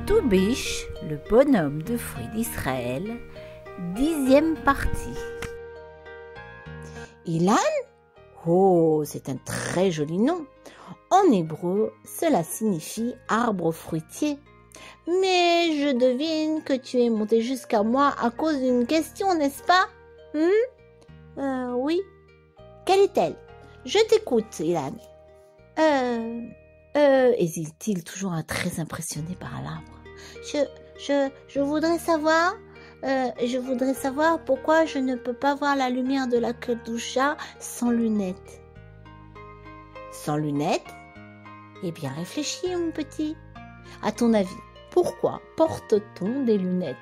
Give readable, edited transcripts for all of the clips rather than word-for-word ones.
Toubiche, le bonhomme de fruits d'Israël, 10e partie. Ilan? Oh, c'est un très joli nom. En hébreu, cela signifie arbre fruitier. Mais je devine que tu es monté jusqu'à moi à cause d'une question, n'est-ce pas? Oui. Quelle est-elle? Je t'écoute, Ilan. Hésite-t-il, toujours très impressionné par l'arbre. Je voudrais savoir pourquoi je ne peux pas voir la lumière de la Kedusha sans lunettes. Sans lunettes? Eh bien, réfléchis, mon petit. À ton avis, pourquoi porte-t-on des lunettes?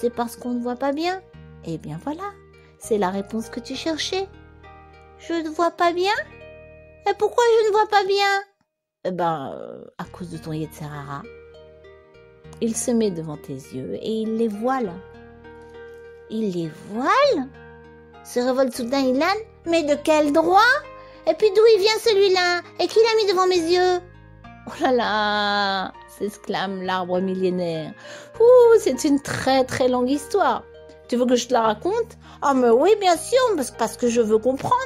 C'est parce qu'on ne voit pas bien. Eh bien, voilà, c'est la réponse que tu cherchais. Je ne vois pas bien? Et pourquoi je ne vois pas bien? À cause de ton Yetzer Hara. Il se met devant tes yeux et il les voile. Il les voile? Se révolte soudain Ilan. Mais de quel droit? Et puis d'où il vient celui-là? Et qui l'a mis devant mes yeux? Oh là là, s'exclame l'arbre millénaire. Ouh, c'est une très très longue histoire. Tu veux que je te la raconte? Ah mais oui, bien sûr, parce que je veux comprendre.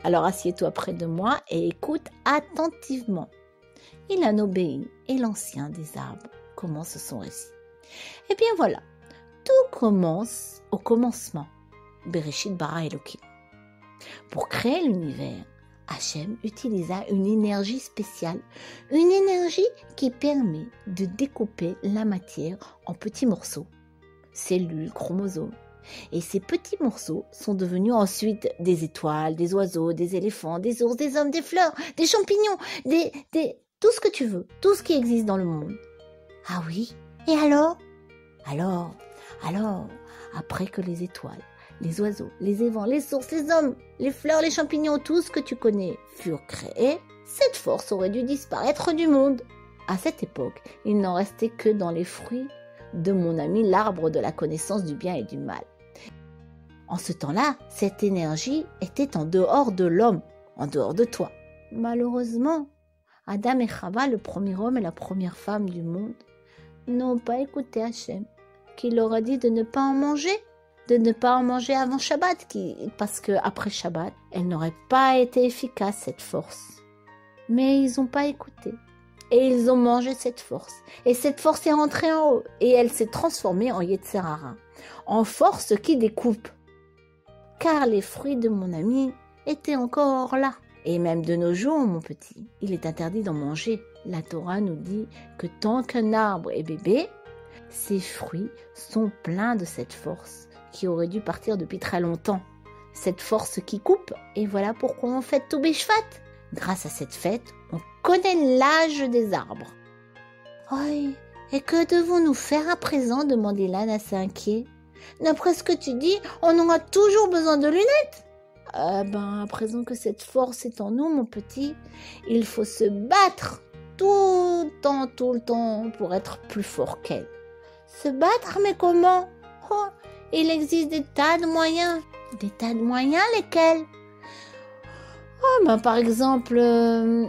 Alors assieds-toi près de moi et écoute attentivement. Ilan obéit et l'ancien des arbres commence son récit. Eh bien voilà, tout commence au commencement. Bereshit bara Elokim. Pour créer l'univers, Hachem utilisa une énergie spéciale, une énergie qui permet de découper la matière en petits morceaux, cellules, chromosomes. Et ces petits morceaux sont devenus ensuite des étoiles, des oiseaux, des éléphants, des ours, des hommes, des fleurs, des champignons, tout ce que tu veux, tout ce qui existe dans le monde. Ah oui, et alors, après que les étoiles, les oiseaux, les évents, les sources, les hommes, les fleurs, les champignons, tout ce que tu connais furent créés, cette force aurait dû disparaître du monde. À cette époque, il n'en restait que dans les fruits de mon ami l'arbre de la connaissance du bien et du mal. En ce temps-là, cette énergie était en dehors de l'homme, en dehors de toi. Malheureusement, Adam et Chava, le premier homme et la première femme du monde, n'ont pas écouté Hachem, qui leur a dit de ne pas en manger avant Shabbat, parce qu'après Shabbat, elle n'aurait pas été efficace, cette force. Mais ils n'ont pas écouté. Et ils ont mangé cette force. Et cette force est rentrée en eux. Et elle s'est transformée en Yetzer Hara, en force qui découpe. Car les fruits de mon ami étaient encore là. Et même de nos jours, mon petit, il est interdit d'en manger. La Torah nous dit que tant qu'un arbre est bébé, ses fruits sont pleins de cette force qui aurait dû partir depuis très longtemps. Cette force qui coupe. Et voilà pourquoi on fête Tou B'Shvat. Grâce à cette fête, on connaît l'âge des arbres. Oui, et que devons-nous faire à présent? Demande Ilan assez inquiet. D'après ce que tu dis, on aura toujours besoin de lunettes. À présent que cette force est en nous, mon petit, il faut se battre tout le temps pour être plus fort qu'elle. Se battre, mais comment? Oh, il existe des tas de moyens. Des tas de moyens, lesquels? Par exemple,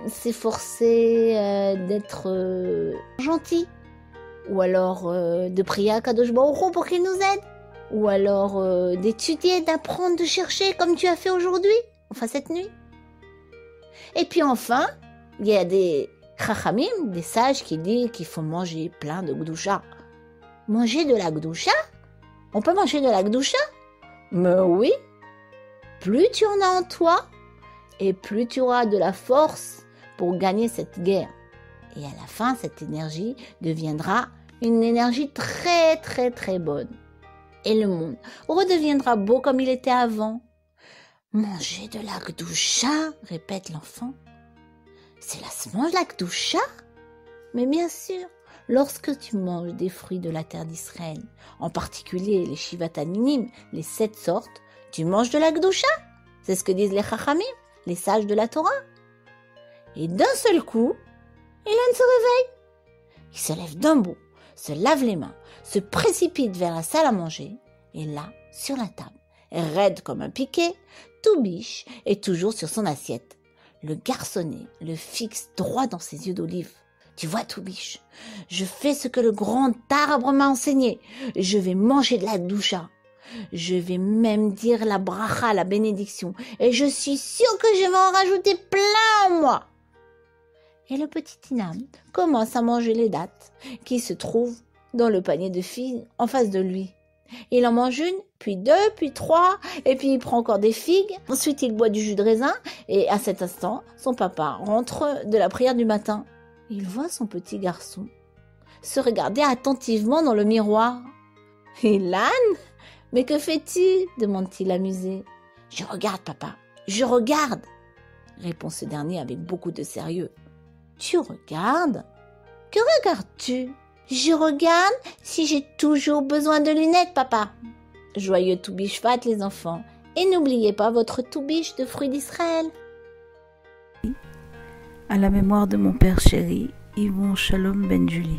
s'efforcer d'être gentil. Ou alors de prier à Kadosh Baruch Hu pour qu'il nous aide. Ou alors d'étudier, d'apprendre, de chercher comme tu as fait aujourd'hui, enfin cette nuit. Et puis enfin, il y a des chachamim, des sages qui disent qu'il faut manger plein de gdoucha. Manger de la gdoucha? On peut manger de la gdoucha? Mais oui, plus tu en as en toi, et plus tu auras de la force pour gagner cette guerre. Et à la fin, cette énergie deviendra une énergie très très très bonne. Et le monde redeviendra beau comme il était avant. Manger de la gdoucha, répète l'enfant. C'est la semence de la gdoucha? Mais bien sûr, lorsque tu manges des fruits de la terre d'Israël, en particulier les shivataninim, les 7 sortes, tu manges de la gdoucha. C'est ce que disent les chachamim, les sages de la Torah. Et d'un seul coup, Ilan se réveille. Il se lève d'un bond, se lave les mains, se précipite vers la salle à manger, et là, sur la table, raide comme un piquet, Toubiche est toujours sur son assiette. Le garçonnet le fixe droit dans ses yeux d'olive. Tu vois, Toubiche, je fais ce que le grand arbre m'a enseigné. Je vais manger de la doucha. Je vais même dire la bracha, la bénédiction. Et je suis sûre que je vais en rajouter plein en moi. Et le petit Inam commence à manger les dattes qui se trouvent dans le panier de figues en face de lui. Il en mange une, puis deux, puis trois, et puis il prend encore des figues. Ensuite, il boit du jus de raisin, et à cet instant, son papa rentre de la prière du matin. Il voit son petit garçon se regarder attentivement dans le miroir. « Ilan, mais que fais-tu » demande-t-il amusé. « Je regarde, papa, je regarde » répond ce dernier avec beaucoup de sérieux. « Tu regardes ? Que regardes-tu » ? « Je regarde si j'ai toujours besoin de lunettes, papa. » Joyeux Toubiche Fat, les enfants. Et n'oubliez pas votre Toubiche de fruits d'Israël. À la mémoire de mon père chéri, Yvon Shalom Ben Julie.